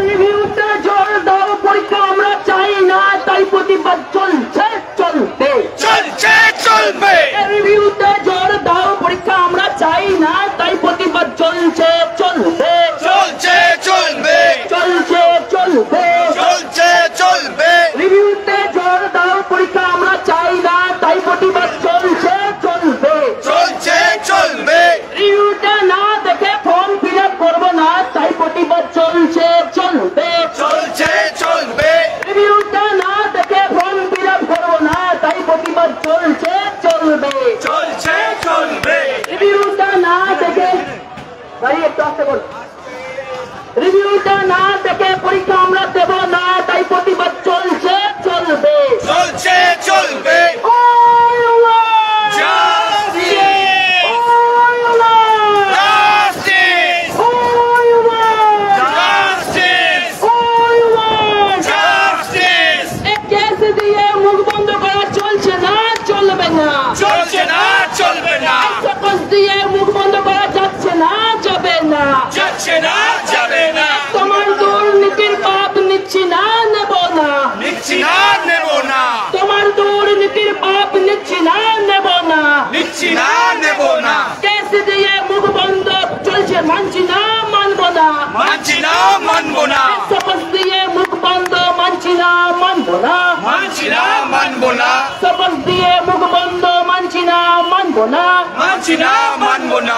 রিভিউতে জোর দাও, পরীক্ষা আমরা চাই না, তাই প্রতিবাদ চলছে চলবে চলছে চলবে। রিভিউতে জোর দাও, পরীক্ষা আমরা চাই না, তাই প্রতিবাদ চলছে চলবে চলছে চলবে। চলছে চলবে চলছে চলবে। রিভিউতে জোর দাও, পরীক্ষা আমরা চাই না, তাই প্রতিবাদ চলছে চলবে চলছে চলবে। রিভিউটা না দেখে ফর্ম ফিল আপ করবো না, তাই প্রতিবাদ চলছে চলবে চলছে চলবে। রিভিউটা না দেখে ফর্ম ফিল আপ করবো না, তাই প্রতিবাদ চলছে চলবে চলছে চলবে। রিভিউটা না দেখে ভাই একটু আস্তে করুন। রিভিউটা না দেখে পরীক্ষা আমরা দেব না, তাই প্রতিবাদ চলছে চলবে চলছে চলবে। চলছে না চলবে না। দিয়ে মুখ বন্ধ করা যাচ্ছে না, যাবে না যাচ্ছে না যাবে না। তোমার দুর্নীতির পাপ নিচ্ছি না, নেব না নিচ্ছি না নেব না। তোমার দুর্নীতির পাপ নিচ্ছি না, নেব না নিচ্ছি না নেব না। কেস দিয়ে মুখ বন্ধ চলছে, মানছি না মানব না মানছি না মানব না। শপথ দিয়ে মুখ বন্ধ, মানছি না মানব না মানছি না মানব না। শপথ দিয়ে মুখ বন্ধ, মানছি না মানব না মানছি না মানব না।